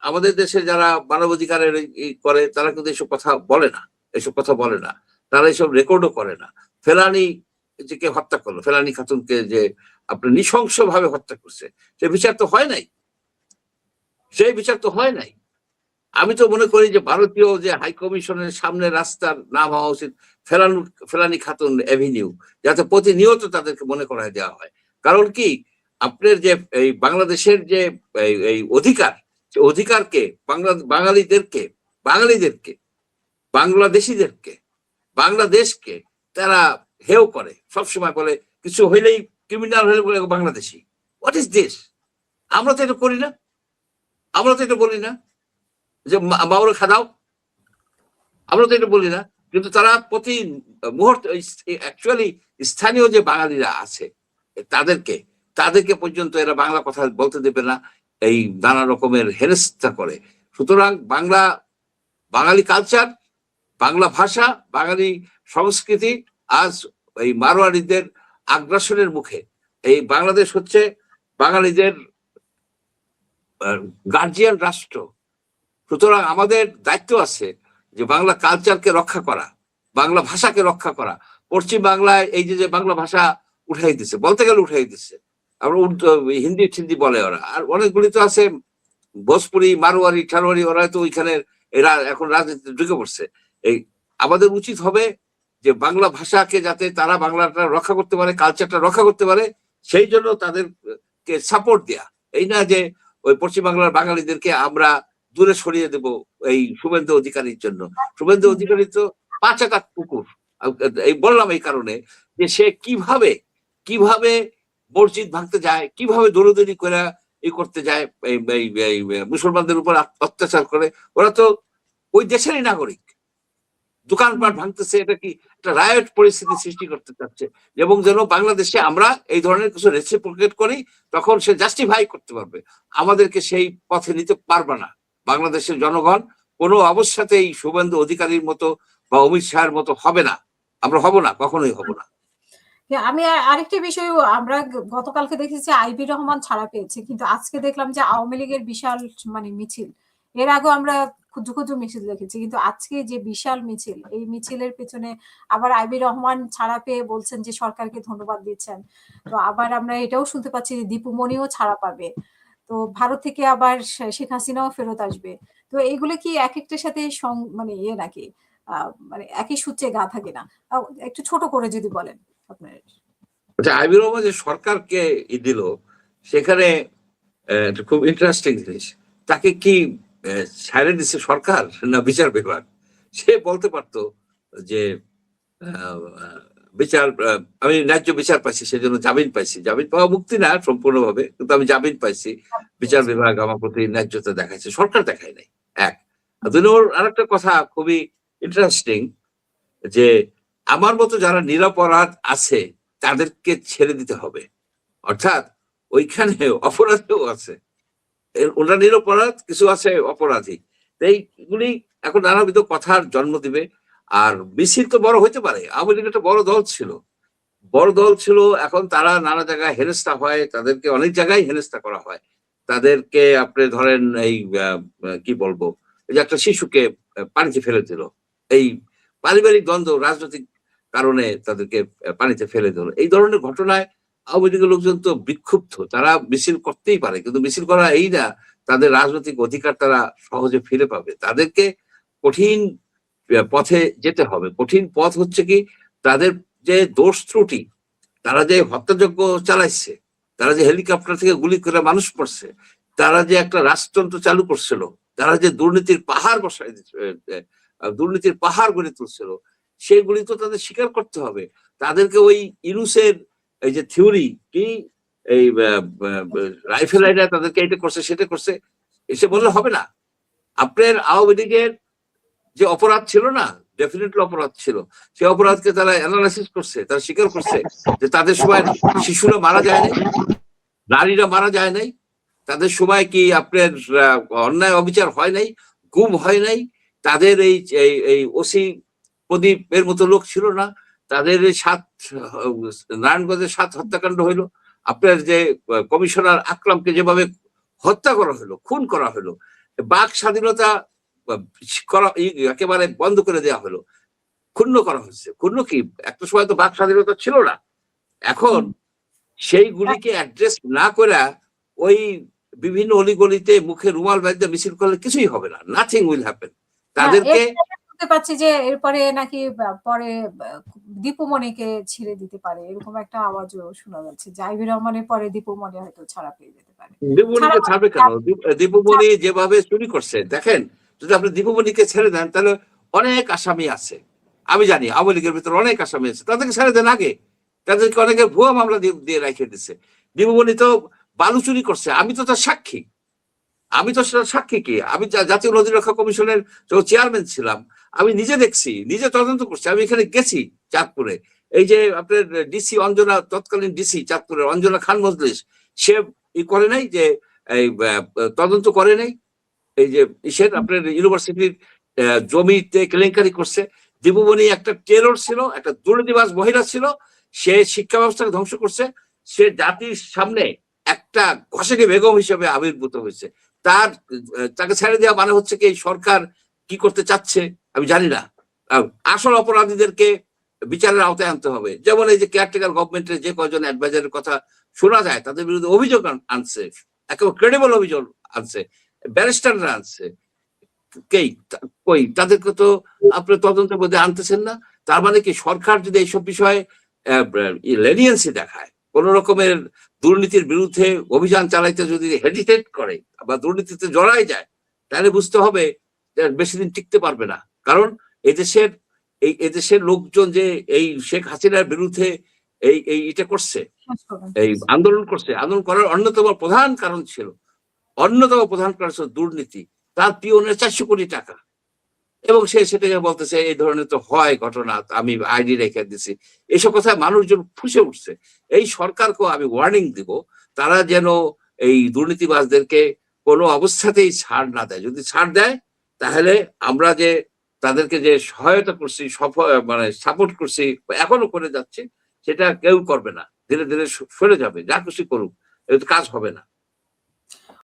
আমাদের দেশে যারা মানবাধিকারের করে তারা কিন্তু এসব কথা বলে না, এসব কথা বলে না, তারা এসব রেকর্ডও করে না। ফেলানি যে কে হত্যা করলো, ফেলানি খাতুনকে যে আপনার নৃশংস ভাবে হত্যা করছে, সে বিচার তো হয় নাই, সেই বিচার তো হয় নাই। আমি তো মনে করি যে ভারতীয় যে হাই কমিশনের সামনে রাস্তার নাম হওয়া উচিত ফেলানি খাতুন এভিনিউ, যাতে প্রতিনিয়ত তাদেরকে মনে করায় দেওয়া হয়। কারণ কি, আপনার যে এই বাংলাদেশের যে এই অধিকার, অধিকারকে বাঙালিদেরকে বাঙালিদেরকে বাংলাদেশিদেরকে বাংলাদেশকে তারা হেয় করে, সবসময় বলে কিছু হইলেই ক্রিমিনাল হলে বলে বাংলাদেশি। What is this? আমরা তো এটা করি না, আমরা তো এটা বলি না যে মাওরা খাদাও, আমরা তো এটা বলি না। কিন্তু তারা প্রতি মুহূর্তে অ্যাকচুয়ালি স্থানীয় যে বাঙালিরা আছে তাদেরকে তাদেরকে পর্যন্ত এরা বাংলা কথা বলতে দেবে না, এই নানা রকমের হেনস্থা করে। সুতরাং বাঙালি কালচার, বাংলা ভাষা, বাঙালি সংস্কৃতি আজ এই মারোয়ারিদের আগ্রাসনের মুখে, এই বাংলাদেশ হচ্ছে বাঙালিদের গার্জিয়ান রাষ্ট্র। সুতরাং আমাদের দায়িত্ব আছে যে বাংলা কালচারকে রক্ষা করা, বাংলা ভাষাকে রক্ষা করা। পশ্চিম বাংলায় এই যে বাংলা ভাষা উঠাই দিচ্ছে, বলতে গেলে উঠাই দিচ্ছে, আমরা হিন্দি ঠিন্দি বলে ওরা। আর অনেকগুলি তো আছে ভোজপুরি, মারোয়ারি, ঠারোয়ারি, ওরা তো ওইখানে এরা এখন রাজনীতিতে ঢুকে পড়ছে। এই আমাদের উচিত হবে যে বাংলা ভাষাকে যাতে তারা বাংলাটা রক্ষা করতে পারে, কালচারটা রক্ষা করতে পারে, সেই জন্য তাদেরকে সাপোর্ট দেয়া। এই না যে ওই পশ্চিম বাংলার বাঙালিদেরকে আমরা দূরে সরিয়ে দেব এই শুভেন্দু অধিকারীর জন্য। শুভেন্দু অধিকারী তো পাঁচাটা কুকুর। এই বললাম এই কারণে যে সে কিভাবে কিভাবে মসজিদ ভাঙতে যায়, কিভাবে দৌড়দৌড়ি করে করতে যায়, মুসলমানদের উপর অত্যাচার করে। ওরা তো ওই দেশেরই নাগরিক, দোকানপাট ভাঙতেছে, এটা কি একটা রায়ট পরিস্থিতি সৃষ্টি করতে চাচ্ছে। এবং যেন বাংলাদেশে আমরা এই ধরনের কিছু রেসিপ্রোকেট করি, তখন সে জাস্টিফাই করতে পারবে। আমাদেরকে সেই পথে নিতে পারবে না বাংলাদেশের জনগণ, কোনো অবস্থাতেই শুভেন্দু অধিকারীর মতো বা অমিত শাহের মতো হবে না। আমরা হব না, কখনোই হব না। আমি আরেকটি বিষয়, আমরা গতকালকে দেখেছি আইবি রহমান ছাড়া পেয়েছে, কিন্তু আজকে দেখলাম যে আওয়ামী লীগের বিশাল মিছিল। এর আগে আমরা ক্ষুদ্র ক্ষুদ্র মিছিল দেখেছি, কিন্তু আজকে যে বিশাল মিছিল, এই মিছিলের পেছনে আবার আইবি রহমান ছাড়া পেয়ে বলছেন যে সরকারকে ধন্যবাদ দিচ্ছেন। তো আবার আমরা এটাও শুনতে পাচ্ছি যে দীপু মনিও ছাড়া পাবে, তো ভারত থেকে আবার শেখ হাসিনাও ফেরত আসবে। তো এইগুলো কি এক একটার সাথে নাকি একই সূত্রে গা থাকে না? একটু ছোট করে যদি বলেন আপনার। আচ্ছা, আইবি রহমান যে সরকারকে দিল, সেখানে খুব ইন্টারেস্টিং জিনিস, তাকে কি ছাড়ে দিচ্ছে সরকার না বিচার বিভাগ? সে বলতে পারতো যে বিচার, আমি ন্যায্য বিচার পাইছি, সেজন্য জামিন পাইছি। জামিন পাওয়া মুক্তি না সম্পূর্ণভাবে, কিন্তু আমি জামিন পাইছি, বিচার বিভাগ আমার প্রতি ন্যায্যতা দেখাইছে, সরকার দেখায় নাই। এক। দুই নম্বর আরেকটা কথা খুবই ইন্টারেস্টিং, যে আমার মতো যারা নিরপরাধ আছে তাদেরকে ছেড়ে দিতে হবে। অর্থাৎ ওইখানে অপরাধীও আছে, ওরা নিরপরাধ, কিছু আছে অপরাধী। এইগুলি এখন নানাবিধ কথার জন্ম দিবে। আর মিছিল তো বড় হইতে পারে, আওয়ামী লীগ একটা বড় দল ছিল, বড় দল ছিল, এখন তারা নানা জায়গায় হেনস্থা হয়, তাদেরকে অনেক জায়গায় হেনস্থা করা হয়। তাদেরকে আপনি ধরেন এই কি বলবো, এই যে একটা শিশুকে পানিতে ফেলে দিল, এই পারিবারিক দ্বন্দ্ব, রাজনৈতিক কারণে তাদেরকে পানিতে ফেলে দিল। এই ধরনের ঘটনায় আওয়ামী লীগের লোকজন তো বিক্ষুব্ধ, তারা মিছিল করতেই পারে, কিন্তু মিছিল করা এই না তাদের রাজনৈতিক অধিকার তারা সহজে ফিরে পাবে। তাদেরকে কঠিন পথে যেতে হবে। কঠিন পথ হচ্ছে কি, তাদের যে দোষ ত্রুটি, তারা যে হত্যাযজ্ঞ চালাইছে, তারা যে হেলিকপ্টার থেকে গুলি করে মানুষ পড়ছে, তারা যে একটা রাজতন্ত্র চালু করছিল, তারা যে দুর্নীতির পাহাড় বসাই দুর্নীতির পাহাড় গড়ে তুলছিল, সেগুলি তো তাদের স্বীকার করতে হবে। তাদেরকে ওই ইনুসের এই যে থিওরি কি, এই রাইফেল রাইডার তাদেরকে এটা করছে সেটা করছে এসে বললে হবে না। আপনার আওয়ামী লীগের যে অপরাধ ছিল না, ডেফিনেটলি অপরাধ ছিল, সেই অপরাধকে তারা অ্যানালাইসিস করছে, তারা স্বীকার করছে যে তাদের সময় শিশুরা মারা যায় নাই, নারীরা মারা যায় নাই, তাদের সময় কি আপনার অন্যায় অবিচার হয় নাই, গুম হয় নাই, তাদের এই ওসি প্রদীপ এর মতো লোক ছিল না, তাদের নারায়ণগঞ্জের 7 হত্যাকাণ্ড হইলো, আপনার যে কমিশনার আকরামকে যেভাবে হত্যা করা হলো, খুন করা হলো, বাক স্বাধীনতা করা একেবারে বন্ধ করে দেওয়া হলো, ক্ষুণ্ণ করা হচ্ছে। ক্ষুণ্ণ কি, একটা সময় তো বাক স্বাধীনতা ছিল না। এখন সেইগুলিকে অ্যাড্রেস না করে ওই বিভিন্ন অলিগলিতে মুখে রুমাল বাঁধতে মিছিল করলে কিছুই হবে না, নাথিং উইল হ্যাপেন। তাদেরকে শুনতে পাচ্ছি যে এরপরে নাকি পরে দীপুমণিকে ছেড়ে দিতে পারে, এরকম একটা আওয়াজও শোনা যাচ্ছে যে আইভি রহমানের পরে দীপুমণি হয়তো ছাড়া পেয়ে যেতে পারে। দীপুমণিকে ছাড়বে কেন? দীপুমণি যেভাবে চুরি করছে দেখেন, যদি আপনি দীপুমণিকে ছেড়ে দেন তাহলে অনেক আসামি আছে, আমি জানি আওয়ামী লীগের ভিতরে অনেক আসামি আছে, তাদেরকে ছেড়ে দেন আগে। তাদেরকে অনেকে ভুয়া মামলা দিয়ে রেখে দিচ্ছে। দীপুমণি তো বালু চুরি করছে, আমি তো তার সাক্ষী। আমি তো সেটা সাক্ষী কি, আমি জাতীয় নদী রক্ষা কমিশনের চেয়ারম্যান ছিলাম, আমি নিজে দেখছি, নিজে তদন্ত করছি, আমি এখানে গেছি চাঁদপুরে। এই যে আপনার ডিসি অঞ্জনা, তৎকালীন ডিসি চাঁদপুরের অঞ্জনা খান মজলিস, সে করে নাই যে এই তদন্ত করে নাই এই যে ইসের আপনার ইউনিভার্সিটির জমিতে কেলেঙ্কারি করছে। দীপুমণি একটা টেরর ছিল, একটা দুর্নীতিবাজ মহিলা ছিল, সে শিক্ষা ব্যবস্থাকে ধ্বংস করছে, সে জাতির সামনে একটা ঘষেকে বেগম হিসেবে আবির্ভূত হয়েছে। তাকে ছেড়ে দেওয়া মানে হচ্ছে কি এই সরকার কি করতে চাচ্ছে আমি জানি না। আসল অপরাধীদেরকে বিচারের আওতায় আনতে হবে। যেমন এই যে কেয়ারটেকার গভর্নমেন্টের যে কয়জন অ্যাডভাইজারের কথা শোনা যায়, তাদের বিরুদ্ধে অভিযোগ আনছে, একেবারে ক্রেডিবল অভিযোগ আনছে, ব্যারিস্টাররা আনছে, কই তাদেরকে তো আপনি তদন্তের মধ্যে আনতেছেন না। তার মানে কি সরকার যদি এইসব বিষয়ে লেনিয়েন্সি দেখায়, কোন রকমের দুর্নীতির বিরুদ্ধে অভিযান চালাইতে যদি হেজিটেট করে বা দুর্নীতিতে জড়াই যায়, তাহলে বুঝতে হবে বেশি দিন টিকতে পারবে না। কারণ এদেশের লোকজন যে এই শেখ হাসিনার বিরুদ্ধে এটা করছে, এই আন্দোলন করছে, আন্দোলন করার অন্যতম প্রধান কারণ ছিল দুর্নীতি। তার পিওনের 400 কোটি টাকা, এবং সে সেটাকে বলতেছে এই ধরনের তো হয় ঘটনা, আমি আইডি রেখে দিছি। এইসব কথায় মানুষজন ফুসে উঠছে। এই সরকারকেও আমি ওয়ার্নিং দিব, তারা যেন এই দুর্নীতিবাজদেরকে কোনো অবস্থাতেই ছাড় না দেয়। যদি ছাড় দেয় তাহলে আমরা যে তাদেরকে যে সহায়তা করছি, মানে সাপোর্ট করছি, এখনো করে যাচ্ছি, সেটা কেউ করবে না, ধীরে ধীরে সরে যাবে, যা খুশি করুক, কাজ হবে না।